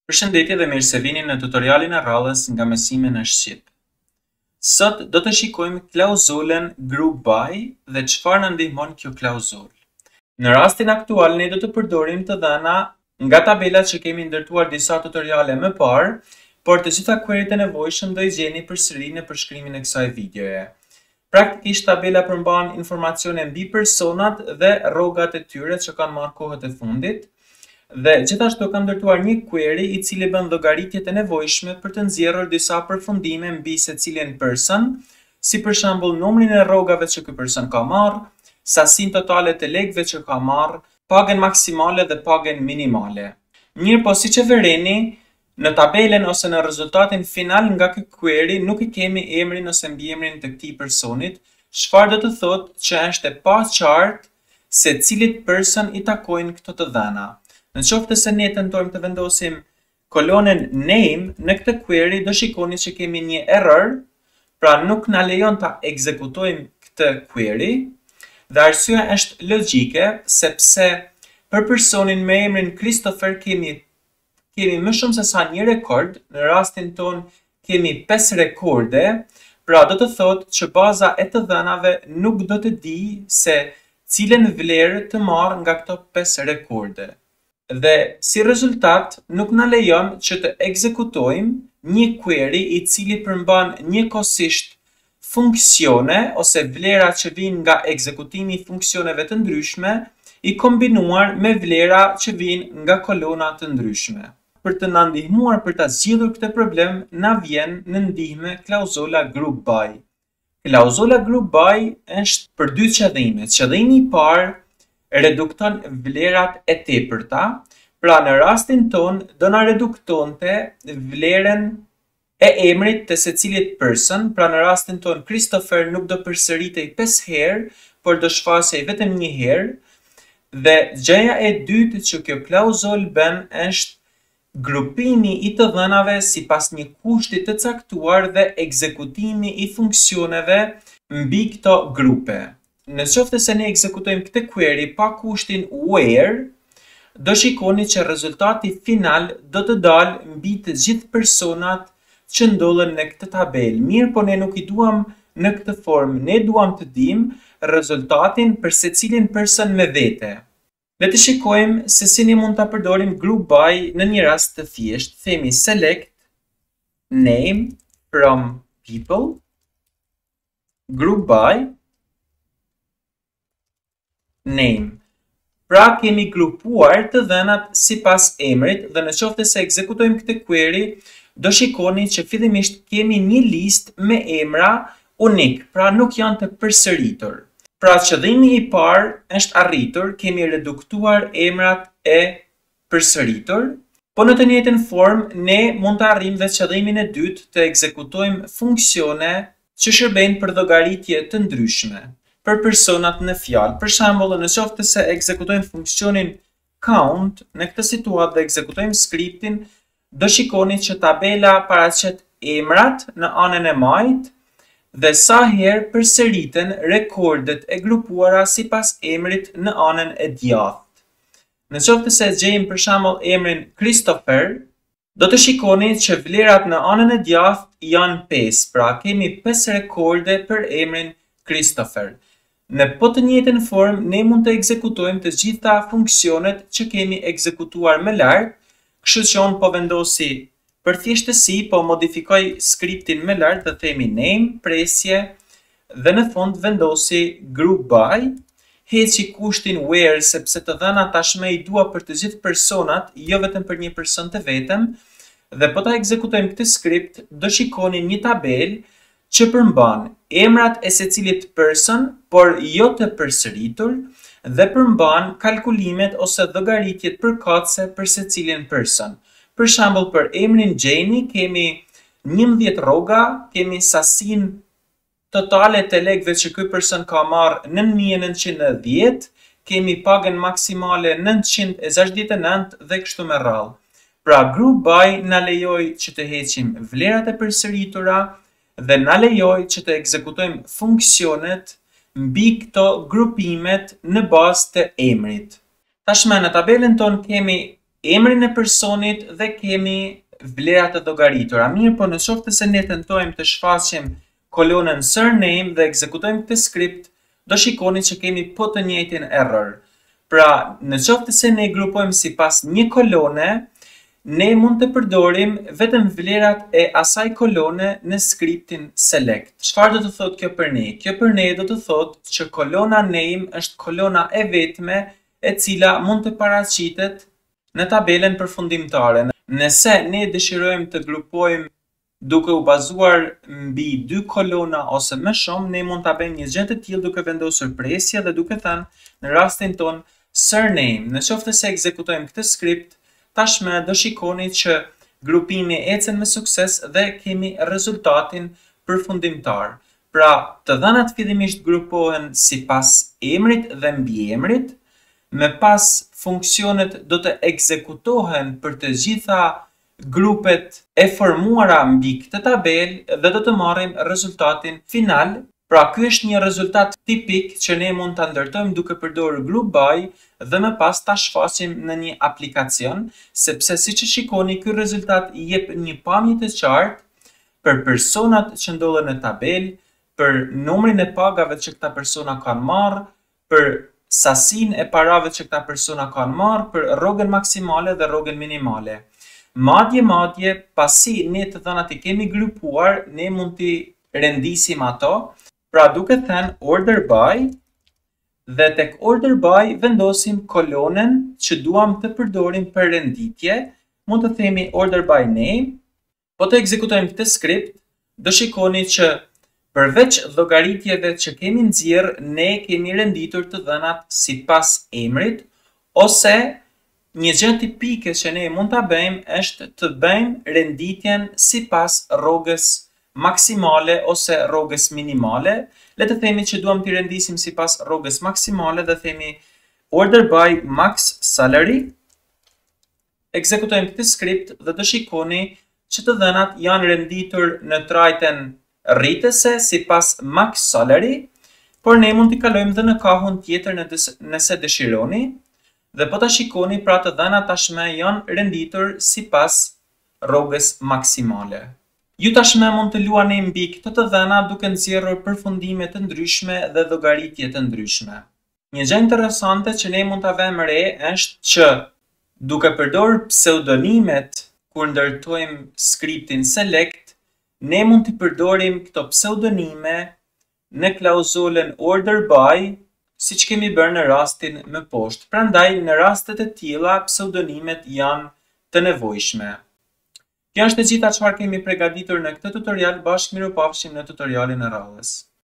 Përshëndetje dhe mirë se vini në tutorialin e radhës nga mësimi në shqip. Sot do të shikojmë klauzulën group by dhe çfarë na ndihmon kjo klauzulë. Në rastin aktual ne do të përdorim të dhëna nga tabelat që kemi ndërtuar disa tutoriale më parë, por të gjitha queryt e nevojshëm do i gjeni përsëri në përshkrimin e kësaj videoje. Praktikisht tabela përmban informacione mbi personat dhe rrogat e tyre që kanë marrë kohët e fundit. Dhe gjithashtu kam ndërtuar një query i cili bën llogaritjet e nevojshme për të nxjerrur disa përfundime mbi secilin person, si për shembull numrin e rrogave që ky person ka marrë, sasinë totale të lekëve që ka marrë, pagën maksimale dhe pagën minimale. Mirë, po siç e vereni, në tabelen ose në rezultatin final nga ky query nuk i kemi emrin ose mbiemrin të këtij personit, çfarë do të thotë që është e paqartë se cilit person i takojnë këto të dhëna. Në qoftë se ne tentojmë të vendosim kolonën name në këtë query, do shikoni që kemi një error, pra nuk na lejon ta ekzekutojmë këtë query, dhe arsyeja është logjike, sepse për personin me emrin Kristopher kemi më shumë se sa një rekord, në rastin ton kemi 5 rekorde, pra do të thotë që baza e të dhënave nuk do të di se cilën vlerë të marrë nga këto 5 rekorde. Dhe si rezultat nuk na lejon që të ekzekutojmë një query i cili përmban njëkohësisht funksione ose vlera që vijnë nga ekzekutimi i funksioneve të ndryshme i kombinuar me vlera që vijnë nga kolona të ndryshme. Për të na ndihmuar për ta zgjidhur këtë problem, na vjen në ndihmë klauzola group by. Klauzola group by është për dy qëllime. Qëllimi i parë redukton vlerat e tepërta, pra në rastin ton do na reduktonte vlerën e emrit të secilit person, pra në rastin ton Kristopher nuk do përsëritej 5 herë, por do shfaqej vetëm një herë, dhe gjëja e dytë që kjo klauzol bën është grupimi i të dhënave sipas një kushti të caktuar dhe ekzekutimi i funksioneve mbi këto grupe. Në qoftë se ne ekzekutojmë këtë query pa kushtin where, do shikoni që rezultati final do të dalë mbi të gjithë personat që ndodhen në këtë tabel. Mirë, po ne nuk i duam në këtë formë, ne duam të dimë rezultatin për secilin person me vete. Le të shikojmë se si ne mund ta përdorim group by në një rast të thjeshtë. Themi select name from people, group by name. Pra kemi grupuar të dhënat sipas emrit dhe në qoftë se ekzekutojmë këtë query, do shikoni që fillimisht kemi një listë me emra unik, pra nuk janë të përsëritur. Pra qëllimi i parë është arritur, kemi reduktuar emrat e përsëritur, po në të njëjtën formë ne mund të arrijmë dhe qëllimin e dytë të ekzekutojmë funksione që shërbejnë për llogaritje të ndryshme për personat në fjalë. Për shembull, në qoftë se ekzekutojmë funksionin count, në këtë situatë dhe ekzekutojmë skriptin, do shikoni që tabela paraqet emrat në anën e majt dhe sa herë përsëriten rekordet e grupuara sipas emrit në anën e djathtë. Në qoftë se gjejmë për shembull emrin Kristopher, do të shikoni që vlerat në anën e djathtë janë 5, pra kemi 5 rekorde për emrin Kristopher. Në po të njëjtën formë, ne mund të ekzekutojmë të gjitha funksionet që kemi ekzekutuar më lart, kështu që unë po vendosi për thjeshtësi, po modifikoj skriptin më lart dhe themi name, presje, dhe në fund vendosi group by, heqi kushtin where sepse të dhënat tashmë i dua për të gjithë personat, jo vetëm për një person të vetëm, dhe po ta ekzekutojmë këtë skript, do shikoni një tabel që përmban emrat e secilit person, por jo të përsëritur, dhe përmban kalkulimet ose llogaritjet përkatëse për secilin person. Për shembull, për emrin Jenny kemi 11 rroga, kemi sasinë totale të lekëve që ky person ka marrë 9910, kemi pagën maksimale 969 dhe kështu me radhë. Pra group by na lejoj që të heqim vlerat e përsëritura dhe na lejoj që të ekzekutojmë funksionet mbi këto grupimet në bazë të emrit. Tashmë në tabelën tonë kemi emrin e personit dhe kemi vlerat e llogaritura. Mirë, po në qoftë se ne tentojmë të shfaqim kolonën surname dhe ekzekutojmë këtë skript, do shikoni që kemi po të njëjtin error. Pra, në qoftë se ne grupojmë sipas një kolone, ne mund të përdorim vetëm vlerat e asaj kolone në skriptin select. Çfarë do të thotë kjo për ne? Kjo për ne do të thotë që kolona name është kolona e vetme e cila mund të paraqitet në tabelen përfundimtare. Nëse ne dëshirojmë të grupojmë duke u bazuar mbi 2 kolona ose më shumë, ne mund ta bëjmë një gjë të tillë duke vendosur presje dhe duke thënë në rastin ton surname. Në qoftë se ekzekutojmë këtë skript, tashmë do shikoni që grupimi ecën me sukses dhe kemi rezultatin përfundimtar. Pra, të dhënat fillimisht grupohen sipas emrit dhe mbiemrit, me pas funksionet do të ekzekutohen për të gjitha grupet e formuara mbi këtë tabel dhe do të marrim rezultatin final. Pra, ky është një rezultat tipik që ne mund ta ndërtojmë duke përdorur group by dhe më pas ta shfaqim në një aplikacion, sepse siç e shikoni, ky rezultat i jep një pamje të qartë për personat që ndodhen në tabel, për numrin e pagave që këta persona kanë marrë, për sasinë e parave që këta persona kanë marrë, për rrogën maksimale dhe rrogën minimale. Madje, pasi ne të dhënat i kemi grupuar, ne mund t'i rendisim ato. Pra, duke thënë order by, dhe tek order by vendosim kolonën që duam të përdorim për renditje, mund të themi order by name. Po të ekzekutojmë këtë skript, do shikoni që përveç llogaritjeve që kemi nxjerr, ne kemi renditur të dhënat sipas emrit, ose një gjë tipike që ne mund ta bëjmë është të bëjmë renditjen sipas rrogës maksimale ose rrogës minimale. Le të themi që duam t'i rendisim sipas rrogës maksimale dhe themi order by max salary. Ekzekutojmë këtë skript dhe do shikoni që të dhënat janë renditur në trajten rritëse sipas max salary, por ne mund t'i kalojmë dhe në kahun tjetër nëse dëshironi. Dhe po ta shikoni, pra të dhënat tashmë janë renditur sipas rrogës maksimale. Ju tashmë mund të luani mbi këto të dhëna duke nxjerrur përfundime të ndryshme dhe llogaritje të ndryshme. Një gjë interesante që ne mund ta vëmë re është që duke përdorur pseudonimet kur ndërtojmë skriptin select, ne mund të përdorim këto pseudonime në klauzolën order by, siç kemi bërë në rastin më poshtë. Prandaj, në rastet e tilla, pseudonimet janë të nevojshme. Kjo është e gjitha çfarë kemi përgatitur në këtë tutorial. Bashkë mirupafshim në tutorialin e radhës.